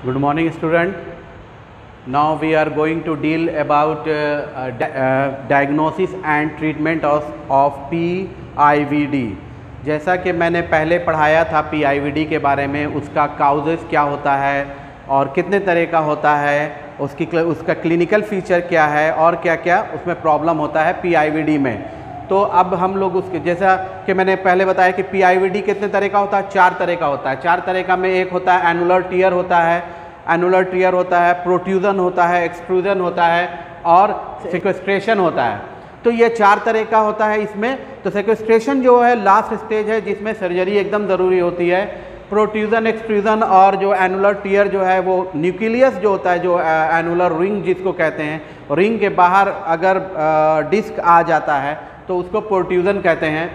Good morning, student. Now we are going to deal about diagnosis and treatment of PIVD. जैसा कि मैंने पहले पढ़ाया था PIVD के बारे में, उसका काउजेस क्या होता है और कितने तरह का होता है, उसका क्लिनिकल फीचर क्या है और क्या क्या उसमें प्रॉब्लम होता है PIVD में। तो अब हम लोग उसके, जैसा कि मैंने पहले बताया कि PIVD कितने तरह का होता है, 4 तरह का होता है। 4 तरह का में एक होता है एनुलर टीयर होता है, प्रोट्रूजन होता है, एक्सट्रूजन होता है और सिक्वेस्ट्रेशन होता है। तो ये 4 तरह का होता है इसमें। तो सिक्वेस्ट्रेशन जो है लास्ट स्टेज है जिसमें सर्जरी एकदम ज़रूरी होती है। प्रोट्रूजन, एक्सट्रूजन और जो एनुलर टीयर जो है वो न्यूक्लियस जो होता है, जो एनुलर रिंग जिसको कहते हैं, रिंग के बाहर अगर डिस्क आ जाता है तो उसको प्रोट्रूजन कहते हैं।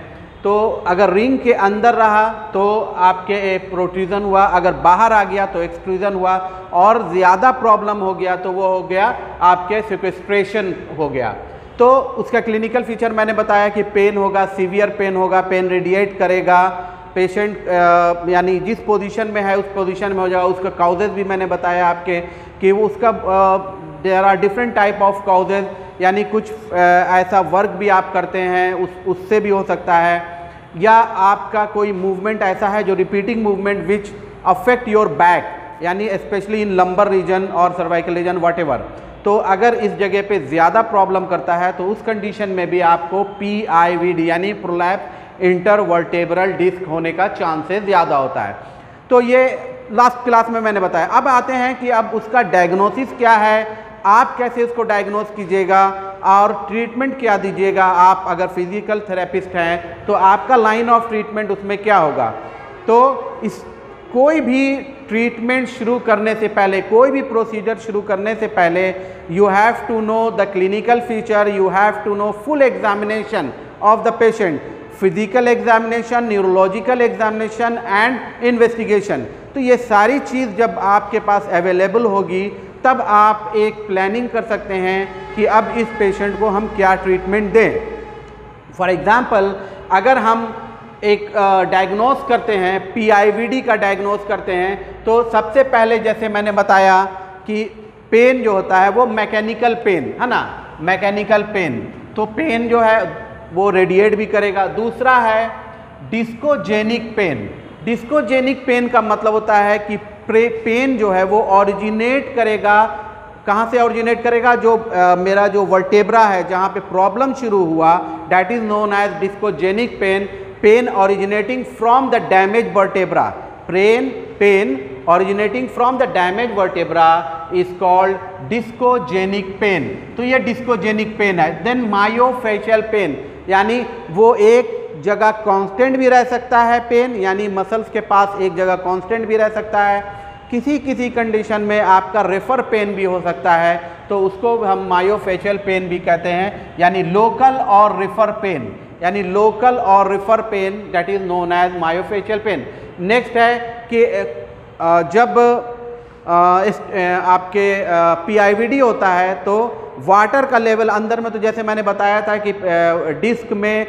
तो अगर रिंग के अंदर रहा तो आपके प्रोट्रूजन हुआ, अगर बाहर आ गया तो एक्सट्रूजन हुआ, और ज़्यादा प्रॉब्लम हो गया तो वो हो गया आपके सिक्वेस्ट्रेशन हो गया। तो उसका क्लिनिकल फीचर मैंने बताया कि पेन होगा, सीवियर पेन होगा, पेन रेडिएट करेगा, पेशेंट यानी जिस पोजीशन में है उस पोजीशन में हो जाएगा। उसका काउजेज भी मैंने बताया आपके कि वो उसका there are different type of causes, यानी कुछ ऐसा वर्क भी आप करते हैं उससे भी हो सकता है, या आपका कोई मूवमेंट ऐसा है जो repeating movement which affect your back, यानी स्पेशली इन लंबर रीजन और सर्वाइकल रीजन व्हाटएवर। तो अगर इस जगह पे ज़्यादा प्रॉब्लम करता है तो उस कंडीशन में भी आपको PIVD यानी प्रोलैप्स इंटरवर्टेब्रल डिस्क होने का चांसेस ज़्यादा होता है। तो ये लास्ट क्लास में मैंने बताया। अब आते हैं कि अब उसका डायग्नोसिस क्या है, आप कैसे उसको डायग्नोस कीजिएगा और ट्रीटमेंट क्या दीजिएगा। आप अगर फिजिकल थेरेपिस्ट हैं तो आपका लाइन ऑफ ट्रीटमेंट उसमें क्या होगा। तो इस कोई भी ट्रीटमेंट शुरू करने से पहले, कोई भी प्रोसीजर शुरू करने से पहले you have to know the clinical feature, you have to know full examination of the patient, physical examination, neurological examination and investigation. तो ये सारी चीज़ जब आपके पास अवेलेबल होगी तब आप एक प्लानिंग कर सकते हैं कि अब इस पेशेंट को हम क्या ट्रीटमेंट दें। फॉर एग्जांपल, अगर हम एक डायग्नोस करते हैं, PIVD का डायग्नोस करते हैं, तो सबसे पहले जैसे मैंने बताया कि पेन जो होता है वो मैकेनिकल पेन है ना, मैकेनिकल पेन। तो पेन जो है वो रेडिएट भी करेगा। दूसरा है डिस्कोजेनिक पेन। डिस्कोजेनिक पेन का मतलब होता है कि पेन जो है वो ऑरिजिनेट करेगा, कहाँ से ऑरिजिनेट करेगा, जो मेरा जो वर्टेब्रा है जहाँ पे प्रॉब्लम शुरू हुआ, that is known as discogenic pain. Pain originating from the damage vertebra, pain originating from the damage vertebra is called discogenic pain. तो ये डिस्कोजेनिक पेन है। देन मायोफेशियल पेन, यानी वो एक जगह कांस्टेंट भी रह सकता है पेन, यानी मसल्स के पास एक जगह कांस्टेंट भी रह सकता है। किसी कंडीशन में आपका रेफर पेन भी हो सकता है, तो उसको हम मायोफेशियल पेन भी कहते हैं, यानी लोकल और रेफर पेन, यानी लोकल और refer pain, that is known as myofascial pain. Next है कि जब आपके PIVD होता है तो वाटर का लेवल अंदर में, तो जैसे मैंने बताया था कि डिस्क में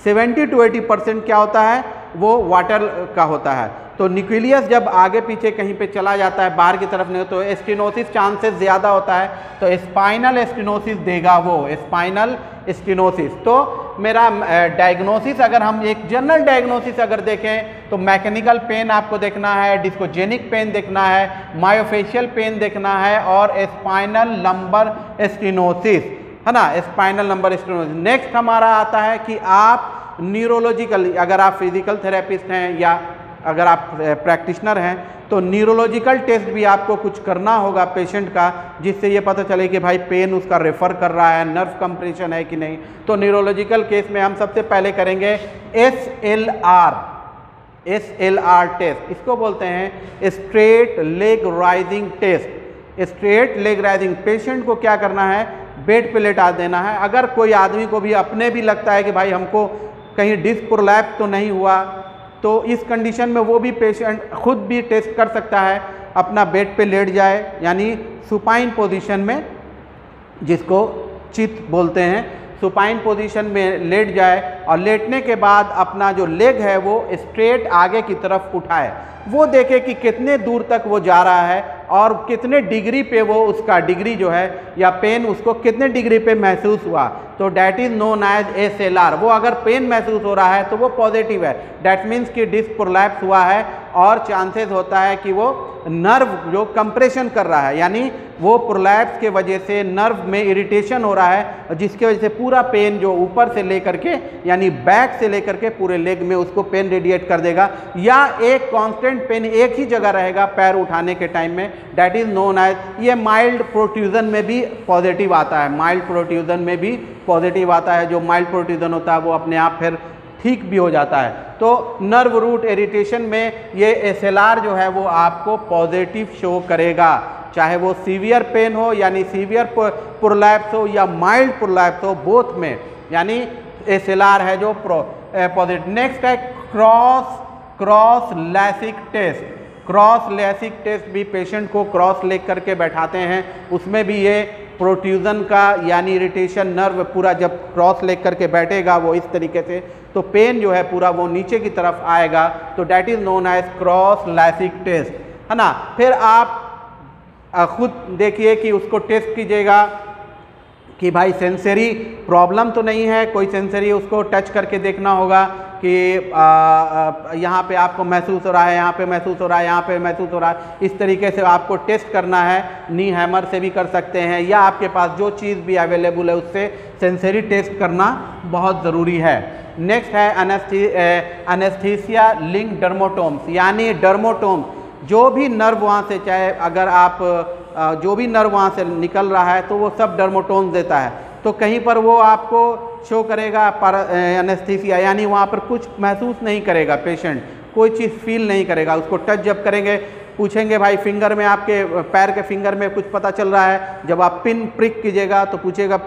70 to 80% क्या होता है, वो वाटर का होता है। तो न्यूक्लियस जब आगे पीछे कहीं पे चला जाता है, बाहर की तरफ नहीं, तो स्टेनोसिस चांसेस ज़्यादा होता है, तो स्पाइनल स्टेनोसिस देगा वो, स्पाइनल स्टेनोसिस। तो मेरा डायग्नोसिस, अगर हम एक जनरल डायग्नोसिस अगर देखें तो मैकेनिकल पेन आपको देखना है, डिस्कोजेनिक पेन देखना है, मायोफेशियल पेन देखना है और स्पाइनल लंबर स्टेनोसिस है ना, स्पाइनल लंबर स्टेनोसिस। नेक्स्ट हमारा आता है कि आप न्यूरोलॉजिकल, अगर आप फिजिकल थेरेपिस्ट हैं या अगर आप प्रैक्टिशनर हैं तो न्यूरोलॉजिकल टेस्ट भी आपको कुछ करना होगा पेशेंट का, जिससे ये पता चले कि भाई पेन उसका रेफर कर रहा है, नर्व कंप्रेशन है कि नहीं। तो न्यूरोलॉजिकल केस में हम सबसे पहले करेंगे SLR टेस्ट। इसको बोलते हैं straight leg raising test. Straight leg raising, patient को क्या करना है, बेड पे लेटा देना है। अगर कोई आदमी को भी अपने भी लगता है कि भाई हमको कहीं डिस्क प्रोलैप्स तो नहीं हुआ, तो इस कंडीशन में वो भी पेशेंट खुद भी टेस्ट कर सकता है, अपना बेड पे लेट जाए, यानी सुपाइन पोजीशन में, जिसको चित बोलते हैं, सुपाइन पोजीशन में लेट जाए और लेटने के बाद अपना जो लेग है वो स्ट्रेट आगे की तरफ उठाए, वो देखे कि कितने दूर तक वो जा रहा है और कितने डिग्री पे वो उसका डिग्री जो है या पेन उसको कितने डिग्री पे महसूस हुआ। तो that is known as SLR. वो अगर पेन महसूस हो रहा है तो वो पॉजिटिव है, डैट मीन्स कि डिस्क प्रोलैप्स हुआ है और चांसेस होता है कि वो नर्व जो कंप्रेशन कर रहा है, यानी वो प्रोलैप्स के वजह से नर्व में इरिटेशन हो रहा है, जिसके वजह से पूरा पेन जो ऊपर से लेकर के यानी बैक से लेकर के पूरे लेग में उसको पेन रेडिएट कर देगा, या एक कांस्टेंट पेन एक ही जगह रहेगा पैर उठाने के टाइम में, डैट इज़ नोन एज। ये माइल्ड प्रोट्रूजन में भी पॉजिटिव आता है, माइल्ड प्रोट्रूजन में भी पॉजिटिव आता है। जो माइल्ड प्रोट्रूजन होता है वो अपने आप फिर ठीक भी हो जाता है। तो नर्व रूट इरिटेशन में ये एसएलआर जो है वो आपको पॉजिटिव शो करेगा, चाहे वो सीवियर पेन हो यानी सीवियर प्रोलैप्स हो या माइल्ड प्रोलैप्स हो, बोथ में यानी एसएलआर है जो पॉजिटिव। नेक्स्ट है cross Lasegue test. Cross Lasegue test भी पेशेंट को क्रॉस लेग करके बैठाते हैं, उसमें भी ये प्रोट्रूजन का यानी इरिटेशन नर्व पूरा जब क्रॉस लेग करके बैठेगा वो इस तरीके से, तो पेन जो है पूरा वो नीचे की तरफ आएगा, तो that is known as cross Lasegue test, है ना। फिर आप खुद देखिए कि उसको टेस्ट कीजिएगा कि भाई सेंसरी प्रॉब्लम तो नहीं है, कोई सेंसरी उसको टच करके देखना होगा कि यहाँ पे आपको महसूस हो रहा है, यहाँ पे महसूस हो रहा है, यहाँ पे महसूस हो रहा है, इस तरीके से आपको टेस्ट करना है। नी हैमर से भी कर सकते हैं या आपके पास जो चीज़ भी अवेलेबल है उससे सेंसरी टेस्ट करना बहुत ज़रूरी है। नेक्स्ट है एनेस्थीसिया लिंक डर्मोटोम्स, यानी डर्मोटोम जो भी नर्व वहाँ से, चाहे अगर आप जो भी नर्व वहाँ से निकल रहा है तो वो सब डर्मोटोम्स देता है, तो कहीं पर वो आपको शो करेगा एनेस्थीसिया, यानी वहाँ पर कुछ महसूस नहीं करेगा पेशेंट, कोई चीज़ फील नहीं करेगा। उसको टच जब करेंगे, पूछेंगे भाई फिंगर में, आपके पैर के फिंगर में कुछ पता चल रहा है, जब आप पिन प्रिक कीजिएगा तो पूछेगा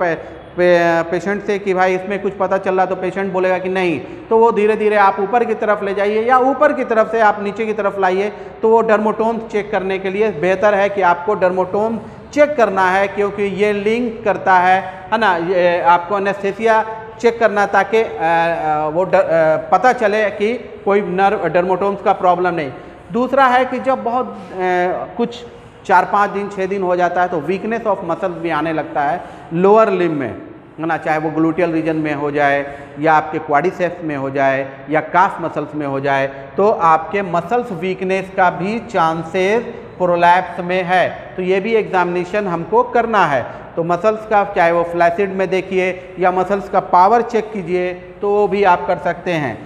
पेशेंट से कि भाई इसमें कुछ पता चल रहा है, तो पेशेंट बोलेगा कि नहीं, तो वो धीरे धीरे आप ऊपर की तरफ ले जाइए या ऊपर की तरफ से आप नीचे की तरफ लाइए, तो वो डर्मोटोम चेक करने के लिए बेहतर है कि आपको डर्मोटोम चेक करना है, क्योंकि ये लिंक करता है ना, ये आपको एनेस्थीसिया चेक करना ताकि वो पता चले कि कोई नर्व डर्मोटोम्स का प्रॉब्लम नहीं। दूसरा है कि जब बहुत कुछ 4-5 दिन 6 दिन हो जाता है तो वीकनेस ऑफ मसल्स भी आने लगता है लोअर लिम्ब में, है ना, चाहे वो ग्लूटियल रीजन में हो जाए या आपके क्वाड्रिसेप्स में हो जाए या काफ मसल्स में हो जाए, तो आपके मसल्स वीकनेस का भी चांसेस प्रोलैप्स में है, तो ये भी एग्जामिनेशन हमको करना है। तो मसल्स का चाहे वो फ्लैसिड में देखिए या मसल्स का पावर चेक कीजिए, तो वो भी आप कर सकते हैं।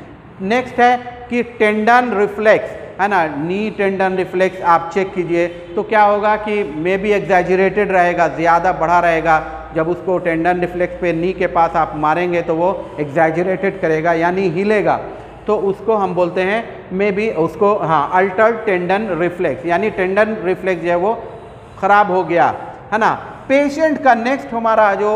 नेक्स्ट है कि टेंडन रिफ्लेक्स, है ना, नी टेंडन रिफ्लेक्स आप चेक कीजिए, तो क्या होगा कि मे बी एग्जैजरेटेड रहेगा, ज़्यादा बढ़ा रहेगा। जब उसको टेंडन रिफ्लेक्स पे नी के पास आप मारेंगे तो वो एग्जैजरेटेड करेगा यानी हिलेगा, तो उसको हम बोलते हैं मे बी उसको अल्टर्ड टेंडन रिफ्लेक्स, यानी टेंडन रिफ्लेक्स जो है वो ख़राब हो गया, है ना। पेशेंट का नेक्स्ट हमारा जो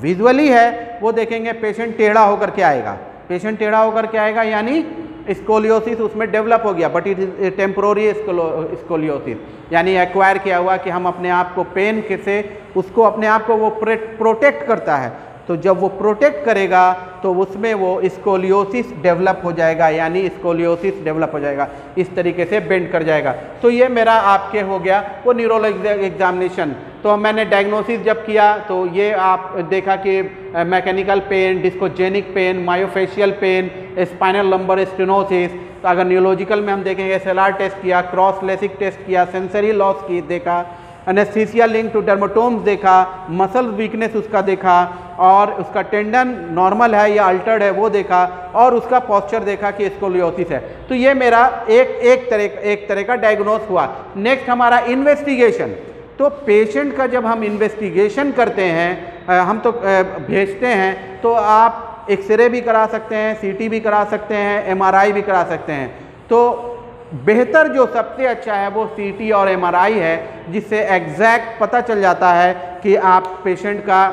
विजुअली है वो देखेंगे, पेशेंट टेढ़ा होकर के आएगा, पेशेंट टेढ़ा होकर के आएगा यानी स्कोलियोसिस उसमें डेवलप हो गया, but it is temporary scoliosis, यानी एक्वायर किया हुआ कि हम अपने आप को पेन से उसको अपने आप को वो प्रोटेक्ट करता है, तो जब वो प्रोटेक्ट करेगा तो उसमें वो स्कोलियोसिस डेवलप हो जाएगा, यानी स्कोलियोसिस डेवलप हो जाएगा, इस तरीके से बेंड कर जाएगा। तो ये मेरा आपके हो गया वो न्यूरोलॉजी एग्जामिनेशन। तो मैंने डायग्नोसिस जब किया तो ये आप देखा कि mechanical pain, discogenic pain, myofascial pain, spinal lumbar stenosis. तो अगर न्यूरोलॉजिकल में हम देखेंगे एसएलआर टेस्ट किया, क्रॉस लेसिक टेस्ट किया, सेंसरी लॉस की देखा, एनेस्थीसिया लिंक टू डर्माटोम्स देखा, मसल वीकनेस उसका देखा, और उसका टेंडन नॉर्मल है या अल्टर्ड है वो देखा, और उसका पोस्चर देखा कि स्कोलियोसिस है। तो ये मेरा एक तरह का डायग्नोस हुआ। नेक्स्ट हमारा इन्वेस्टिगेशन। तो पेशेंट का जब हम इन्वेस्टिगेशन करते हैं, हम तो भेजते हैं, तो आप एक्सरे भी करा सकते हैं, सीटी भी करा सकते हैं, एमआरआई भी करा सकते हैं। तो बेहतर जो सबसे अच्छा है वो सीटी और एमआरआई है, जिससे एग्जैक्ट पता चल जाता है कि आप पेशेंट का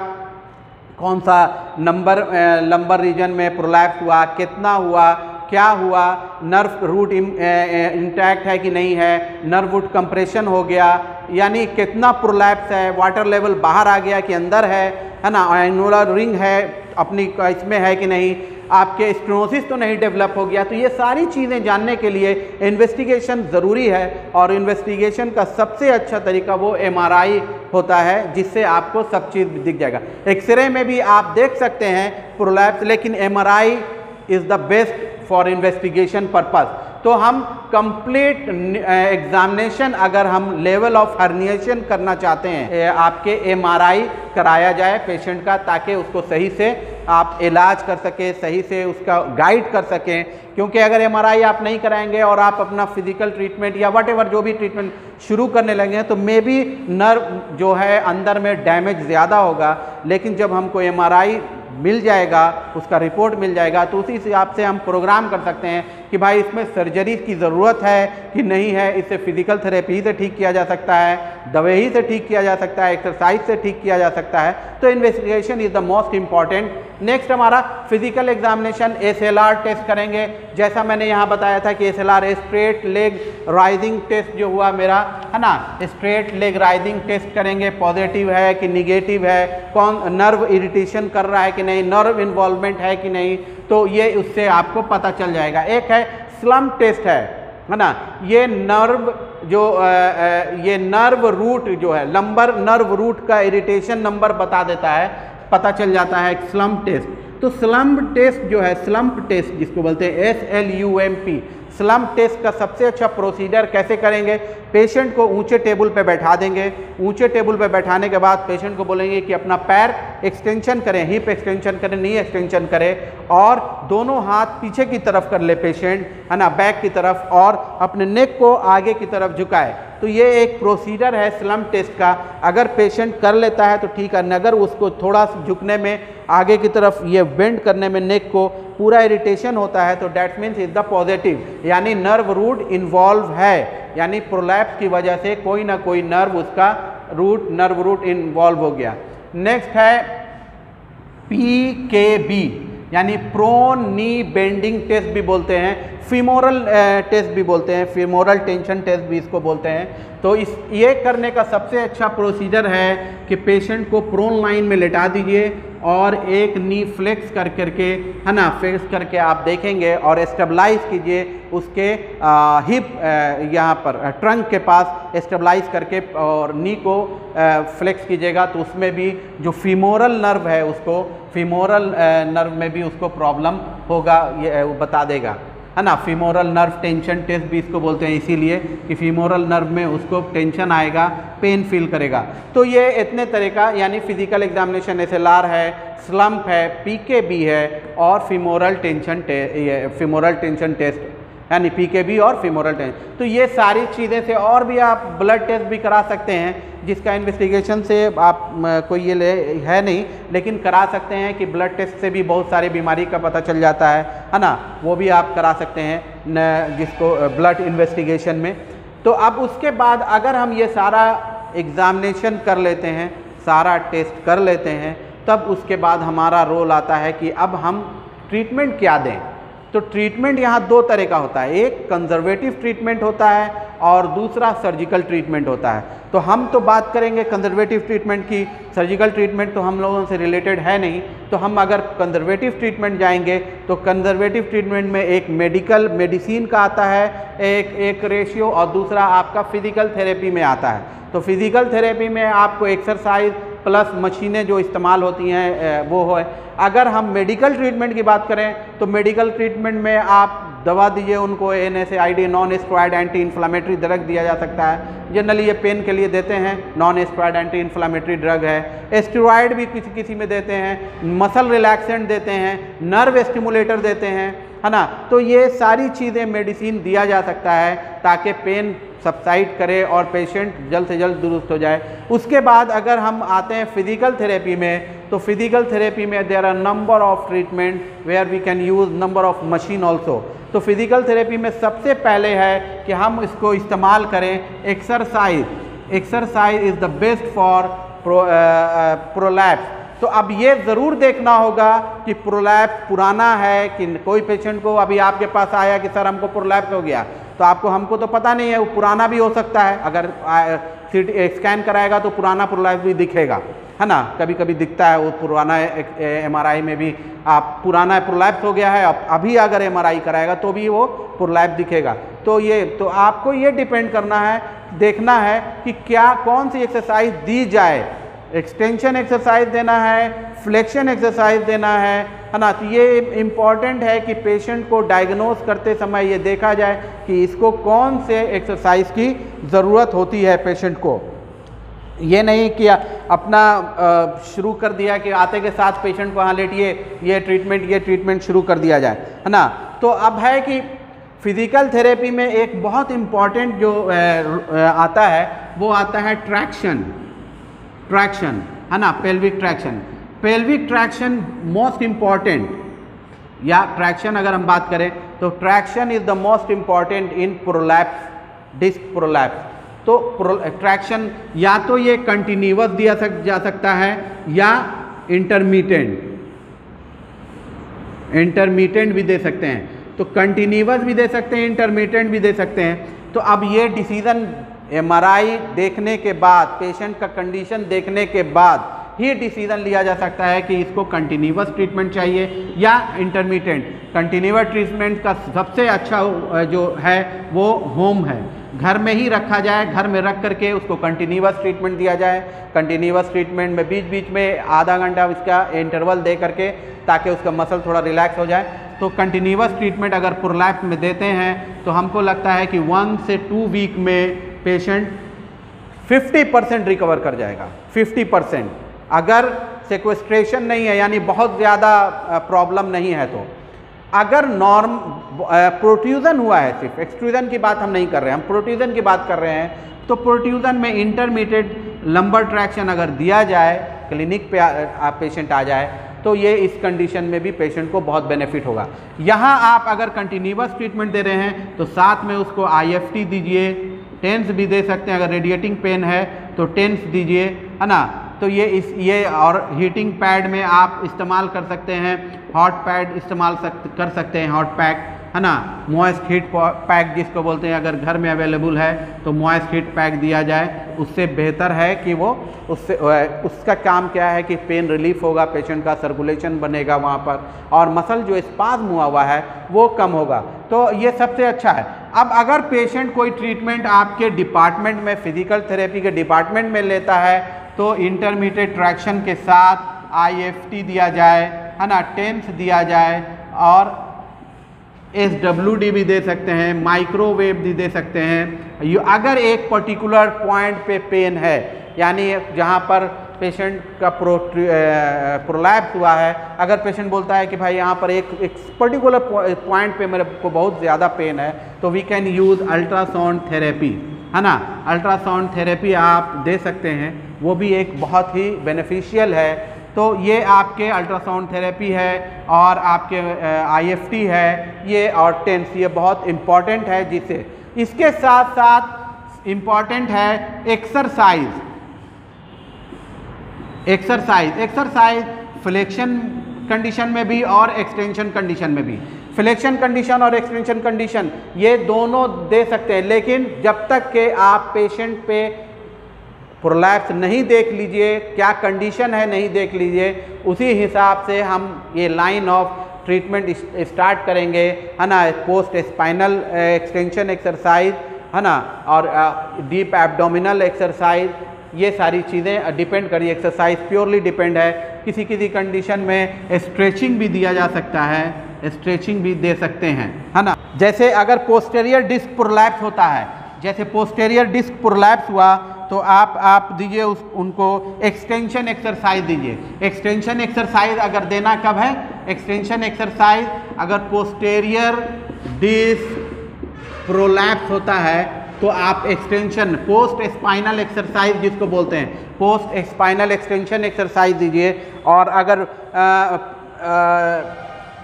कौन सा लंबर रीजन में प्रोलैप्स हुआ, कितना हुआ, क्या हुआ, नर्व रूट इंटैक्ट है कि नहीं है, नर्व रूट कंप्रेशन हो गया, यानी कितना प्रोलैप्स है, वाटर लेवल बाहर आ गया कि अंदर है ना, एनुलर रिंग है अपनी इसमें है कि नहीं, आपके स्टेनोसिस तो नहीं डेवलप हो गया। तो ये सारी चीज़ें जानने के लिए इन्वेस्टिगेशन ज़रूरी है, और इन्वेस्टिगेशन का सबसे अच्छा तरीका वो MRI होता है, जिससे आपको सब चीज़ दिख जाएगा। एक्सरे में भी आप देख सकते हैं प्रोलैप्स, लेकिन MRI is the best for investigation purpose. तो हम कंप्लीट एग्जामिनेशन अगर हम लेवल ऑफ हर्निएशन करना चाहते हैं, आपके MRI कराया जाए पेशेंट का, ताकि उसको सही से आप इलाज कर सकें, सही से उसका गाइड कर सकें। क्योंकि अगर MRI आप नहीं कराएंगे और आप अपना फिजिकल ट्रीटमेंट या व्हाटएवर जो भी ट्रीटमेंट शुरू करने लगे तो मे बी नर्व जो है अंदर में डैमेज ज़्यादा होगा। लेकिन जब हमको MRI मिल जाएगा, उसका रिपोर्ट मिल जाएगा, तो उसी हिसाब से हम प्रोग्राम कर सकते हैं कि भाई इसमें सर्जरी की ज़रूरत है कि नहीं है, इसे फिजिकल थेरेपी से ठीक किया जा सकता है, दवाई से ठीक किया जा सकता है, एक्सरसाइज से ठीक किया जा सकता है। तो investigation is the most important. Next हमारा फिजिकल एग्जामिनेशन SLR टेस्ट करेंगे। जैसा मैंने यहाँ बताया था कि SLR straight leg raising test जो हुआ मेरा, है ना, स्ट्रेट लेग राइजिंग टेस्ट करेंगे, पॉजिटिव है कि निगेटिव है, कौन नर्व इरिटेशन कर रहा है कि नहीं, नर्व इन्वॉल्वमेंट है कि नहीं, तो ये उससे आपको पता चल जाएगा। एक है स्लम्प टेस्ट है ना, ये नर्व जो ये नर्व रूट जो है, लंबर नर्व रूट का इरिटेशन नंबर बता देता है, पता चल जाता है एक स्लम्प टेस्ट। तो स्लम्प टेस्ट जो है, स्लम्प टेस्ट जिसको बोलते हैं SLUMP, स्लम्प टेस्ट का सबसे अच्छा प्रोसीजर कैसे करेंगे, पेशेंट को ऊंचे टेबल पे बैठा देंगे। ऊंचे टेबल पे बैठाने के बाद पेशेंट को बोलेंगे कि अपना पैर एक्सटेंशन करें, हिप एक्सटेंशन करें, नी एक्सटेंशन करें, और दोनों हाथ पीछे की तरफ कर ले पेशेंट, है ना, बैक की तरफ, और अपने नेक को आगे की तरफ झुकाए। तो ये एक प्रोसीजर है स्लम्प टेस्ट का। अगर पेशेंट कर लेता है तो ठीक है, अगर उसको थोड़ा झुकने में, आगे की तरफ ये बेंड करने में नेक को पूरा इरिटेशन होता है, तो that means is the positive, यानी नर्व रूट इन्वॉल्व है, यानी प्रोलैप्स की वजह से कोई ना कोई नर्व उसका नर्व रूट इन्वॉल्व हो गया। नेक्स्ट है PKB, यानी प्रोन नी बेंडिंग टेस्ट भी बोलते हैं, फीमोरल टेस्ट भी बोलते हैं, फीमोरल टेंशन टेस्ट भी इसको बोलते हैं। तो ये करने का सबसे अच्छा प्रोसीजर है कि पेशेंट को प्रोन लाइन में लेटा दीजिए और एक नी फ्लेक्स कर करके, है ना, फ्लेक्स करके आप देखेंगे और स्टेबलाइज कीजिए उसके हिप यहाँ पर ट्रंक के पास स्टेबलाइज करके, और नी को फ्लेक्स कीजिएगा। तो उसमें भी जो फीमोरल नर्व है उसको, फीमोरल नर्व में भी उसको प्रॉब्लम होगा, ये वो बता देगा, है ना। फीमोरल नर्व टेंशन टेस्ट भी इसको बोलते हैं, इसीलिए कि फीमोरल नर्व में उसको टेंशन आएगा, पेन फील करेगा। तो ये इतने तरह का, यानी फिजिकल एग्जामिनेशन SLR है, स्लम्प है, PKB है, और फीमोरल टेंशन टेस्ट, यानी PKB और फीमोरल टेंशन। तो ये सारी चीज़ें से, और भी आप ब्लड टेस्ट भी करा सकते हैं, जिसका इन्वेस्टिगेशन से आप कोई ये है नहीं, लेकिन करा सकते हैं कि ब्लड टेस्ट से भी बहुत सारी बीमारी का पता चल जाता है ना, वो भी आप करा सकते हैं जिसको ब्लड इन्वेस्टिगेशन में। तो अब उसके बाद अगर हम ये सारा एग्ज़ामिनेशन कर लेते हैं, सारा टेस्ट कर लेते हैं, तब उसके बाद हमारा रोल आता है कि अब हम ट्रीटमेंट क्या दें। तो ट्रीटमेंट यहाँ दो तरह का होता है, एक कंजर्वेटिव ट्रीटमेंट होता है और दूसरा सर्जिकल ट्रीटमेंट होता है। तो हम तो बात करेंगे कंजर्वेटिव ट्रीटमेंट की, सर्जिकल ट्रीटमेट तो हम लोगों से रिलेटेड है नहीं। तो हम अगर कंजर्वेटिव ट्रीटमेंट जाएंगे तो कंजर्वेटिव ट्रीटमेंट में एक मेडिसिन का आता है एक रेशियो, और दूसरा आपका फिजिकल थेरेपी में आता है। तो फिजिकल थेरेपी में आपको एक्सरसाइज प्लस मशीनें जो इस्तेमाल होती हैं वो है। अगर हम मेडिकल ट्रीटमेंट की बात करें तो मेडिकल ट्रीटमेंट में आप दवा दीजिए उनको, NSAID non steroid anti inflammatory drug दिया जा सकता है। जनरली ये पेन के लिए देते हैं, non steroid anti inflammatory drug है। स्टेरॉयड भी किसी किसी में देते हैं, मसल रिलैक्सेंट देते हैं, नर्व स्टिमुलेटर देते हैं, है ना। तो ये सारी चीज़ें मेडिसिन दिया जा सकता है ताकि पेन सबसाइड करे और पेशेंट जल्द से जल्द दुरुस्त हो जाए। उसके बाद अगर हम आते हैं फिजिकल थेरेपी में, तो फिजिकल थेरेपी में there are number of treatment where we can use number of machine also. तो फिजिकल थेरेपी में सबसे पहले है कि हम इसको इस्तेमाल करें exercise. Exercise is the best for prolapse. तो अब ये ज़रूर देखना होगा कि प्रोलैप्स पुराना है कि कोई पेशेंट को अभी आपके पास आया कि सर हमको प्रोलैप्स हो गया, तो आपको हमको तो पता नहीं है, वो पुराना भी हो सकता है, अगर स्कैन कराएगा तो पुराना प्रोलैप्स भी दिखेगा, है ना, कभी कभी दिखता है वो पुराना MRI में भी आप पुराना प्रोलैप्स हो गया है, अभी अगर MRI कराएगा तो भी वो प्रोलैप्स दिखेगा। तो आपको ये डिपेंड करना है, देखना है कि क्या कौन सी एक्सरसाइज दी जाए, एक्सटेंशन एक्सरसाइज देना है, फ्लेक्शन एक्सरसाइज देना है ना। तो ये इम्पॉर्टेंट है कि पेशेंट को डायग्नोस करते समय ये देखा जाए कि इसको कौन से एक्सरसाइज की ज़रूरत होती है पेशेंट को। ये नहीं कि अपना शुरू कर दिया कि आते के साथ पेशेंट को हाँ लेटिए ये ट्रीटमेंट शुरू कर दिया जाए, है ना। तो अब है कि फिजिकल थेरेपी में एक बहुत इम्पॉर्टेंट जो आता है वो आता है ट्रैक्शन, है ना, पेल्विक ट्रैक्शन मोस्ट इम्पॉर्टेंट, या ट्रैक्शन अगर हम बात करें तो traction is the most important in prolapse, disc prolapse. तो ट्रैक्शन या तो ये कंटिन्यूअस दिया जा सकता है या इंटरमीडिएट भी दे सकते हैं। तो कंटिन्यूअस भी दे सकते हैं, इंटरमीडिएट भी दे सकते हैं। तो अब ये डिसीजन MRI देखने के बाद, पेशेंट का कंडीशन देखने के बाद ही डिसीजन लिया जा सकता है कि इसको कंटिन्यूअस ट्रीटमेंट चाहिए या इंटरमीडिएट। कंटिन्यूअस ट्रीटमेंट का सबसे अच्छा जो है वो होम है, घर में ही रखा जाए, घर में रख करके उसको कंटिन्यूअस ट्रीटमेंट दिया जाए। कंटिन्यूअस ट्रीटमेंट में बीच बीच में आधा घंटा इसका इंटरवल दे करके ताकि उसका मसल थोड़ा रिलैक्स हो जाए। तो कंटिन्यूअस ट्रीटमेंट अगर प्रोलैप्स में देते हैं तो हमको लगता है कि 1 से 2 वीक में पेशेंट 50% रिकवर कर जाएगा, 50%, अगर सेक्वेस्ट्रेशन नहीं है, यानी बहुत ज़्यादा प्रॉब्लम नहीं है। तो अगर नॉर्म प्रोट्रूजन हुआ है, सिर्फ एक्सट्रूजन की बात हम नहीं कर रहे हैं, हम प्रोट्रूजन की बात कर रहे हैं, तो प्रोट्रूजन में इंटरमीडिएट लंबर ट्रैक्शन अगर दिया जाए, क्लिनिक पे पेशेंट आ जाए, तो ये इस कंडीशन में भी पेशेंट को बहुत बेनिफिट होगा। यहाँ आप अगर कंटिन्यूअस ट्रीटमेंट दे रहे हैं तो साथ में उसको IFT दीजिए, टेंस भी दे सकते हैं, अगर रेडिएटिंग पेन है तो टेंस दीजिए, है ना। तो ये और हीटिंग पैड में आप इस्तेमाल कर सकते हैं, हॉट पैड इस्तेमाल कर सकते हैं, हॉट पैक, है ना, मॉइस्ट हीट पैक जिसको बोलते हैं, अगर घर में अवेलेबल है तो मॉइस्ट हीट पैक दिया जाए, उससे बेहतर है कि वो उसका काम क्या है कि पेन रिलीफ होगा, पेशेंट का सर्कुलेशन बनेगा वहाँ पर, और मसल जो स्पाज्म हुआ है वो कम होगा। तो ये सबसे अच्छा है। अब अगर पेशेंट कोई ट्रीटमेंट आपके डिपार्टमेंट में, फिजिकल थेरेपी के डिपार्टमेंट में लेता है, तो इंटरमीडिएट ट्रैक्शन के साथ IFT दिया जाए, है ना, टेंस दिया जाए, और SWD भी दे सकते हैं, माइक्रोवेव भी दे सकते हैं। अगर एक पर्टिकुलर पॉइंट पे पेन है, यानी जहाँ पर पेशेंट का प्रोलैप्स हुआ है, अगर पेशेंट बोलता है कि भाई यहाँ पर एक पर्टिकुलर पॉइंट पे मेरे को बहुत ज़्यादा पेन है, तो we can use ultrasound therapy, है ना। अल्ट्रासाउंड थेरेपी आप दे सकते हैं, वो भी एक बहुत ही बेनिफिशियल है। तो ये आपके अल्ट्रासाउंड थेरेपी है और आपके IFT है ये, और टेंस, ये बहुत इम्पॉर्टेंट है। जिससे इसके साथ साथ इम्पॉर्टेंट है एक्सरसाइज फ्लेक्शन कंडीशन में भी और एक्सटेंशन कंडीशन में भी। फ्लेक्शन कंडीशन और एक्सटेंशन कंडीशन ये दोनों दे सकते हैं, लेकिन जब तक के आप पेशेंट पे प्रोलैप्स नहीं देख लीजिए, क्या कंडीशन है नहीं देख लीजिए, उसी हिसाब से हम ये लाइन ऑफ ट्रीटमेंट स्टार्ट करेंगे, है ना। पोस्ट स्पाइनल एक्सटेंशन एक्सरसाइज, है ना, और डीप एब्डोमिनल एक्सरसाइज, ये सारी चीज़ें डिपेंड करिए, एक्सरसाइज प्योरली डिपेंड है। किसी किसी कंडीशन में स्ट्रेचिंग भी दिया जा सकता है, स्ट्रेचिंग भी दे सकते हैं, है ना। जैसे अगर पोस्टेरियर डिस्क प्रोलैप्स होता है, जैसे पोस्टेरियर डिस्क प्रोलैप्स हुआ, तो आप दीजिए उनको एक्सटेंशन एक्सरसाइज दीजिए। एक्सटेंशन एक्सरसाइज अगर देना कब है, एक्सटेंशन एक्सरसाइज अगर पोस्टेरियर डिस्क प्रोलैप्स होता है तो आप एक्सटेंशन, पोस्ट स्पाइनल एक्सरसाइज जिसको बोलते हैं, पोस्ट स्पाइनल एक्सटेंशन एक्सरसाइज दीजिए। और अगर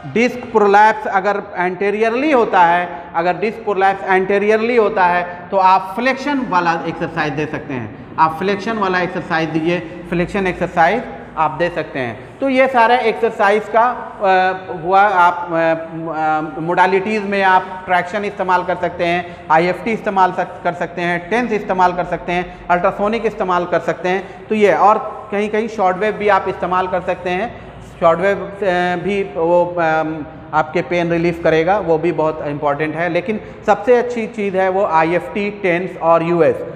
डिस्क प्रोलैप्स अगर एंटेरियरली होता है, अगर डिस्क प्रोलैप्स एंटेरियरली होता है तो आप फ्लेक्शन वाला एक्सरसाइज दे सकते हैं, आप फ्लेक्शन वाला एक्सरसाइज दीजिए। फ्लेक्शन एक्सरसाइज आप दे सकते हैं। तो ये सारा एक्सरसाइज का हुआ। आप मोडालिटीज़ में आप ट्रैक्शन इस्तेमाल कर सकते हैं, IFT इस्तेमाल कर सकते हैं, टेंस इस्तेमाल कर सकते हैं, अल्ट्रासोनिक इस्तेमाल कर सकते हैं। तो ये और कहीं कहीं शॉर्ट वेव भी आप इस्तेमाल कर सकते हैं। शॉर्ट वेव भी वो आपके पेन रिलीफ करेगा, वो भी बहुत इम्पॉर्टेंट है। लेकिन सबसे अच्छी चीज़ है वो IFT, टेंस और US।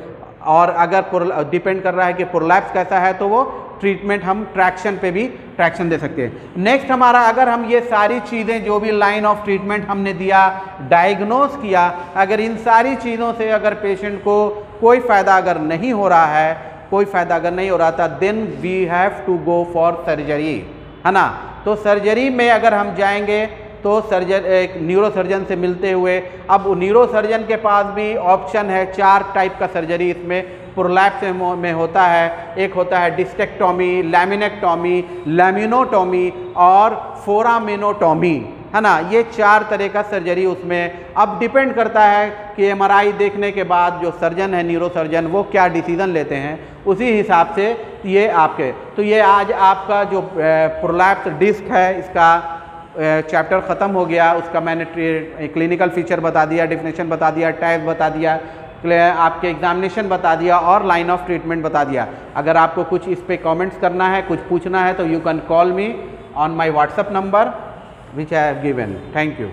और अगर डिपेंड कर रहा है कि प्रोलैप्स कैसा है तो वो ट्रीटमेंट हम ट्रैक्शन पे भी ट्रैक्शन दे सकते हैं। नेक्स्ट हमारा, अगर हम ये सारी चीज़ें जो भी लाइन ऑफ ट्रीटमेंट हमने दिया, डायग्नोज किया, अगर इन सारी चीज़ों से अगर पेशेंट को कोई फ़ायदा अगर नहीं हो रहा है, कोई फ़ायदा अगर नहीं हो रहा था, then we have to go for surgery, है ना। तो सर्जरी में अगर हम जाएंगे तो एक न्यूरोसर्जन से मिलते हुए, अब न्यूरोसर्जन के पास भी ऑप्शन है, 4 टाइप का सर्जरी इसमें प्रोलैप्स में होता है। एक होता है डिस्टेक्टोमी, लैमिनेक्टोमी, लैमिनोटोमी और फोरामिनोटोमी, है ना। ये 4 तरह का सर्जरी उसमें अब डिपेंड करता है कि MRI देखने के बाद जो सर्जन है, न्यूरोसर्जन, वो क्या डिसीज़न लेते हैं, उसी हिसाब से ये आपके। तो ये आज आपका जो प्रोलैप्स डिस्क है, इसका चैप्टर ख़त्म हो गया। उसका मैंने क्लिनिकल फीचर बता दिया, डेफिनेशन बता दिया, टाइप बता दिया, आपके एग्जामिनेशन बता दिया और लाइन ऑफ ट्रीटमेंट बता दिया। अगर आपको कुछ इस पे कमेंट्स करना है, कुछ पूछना है, तो you can call me on my WhatsApp number which I have given. Thank you.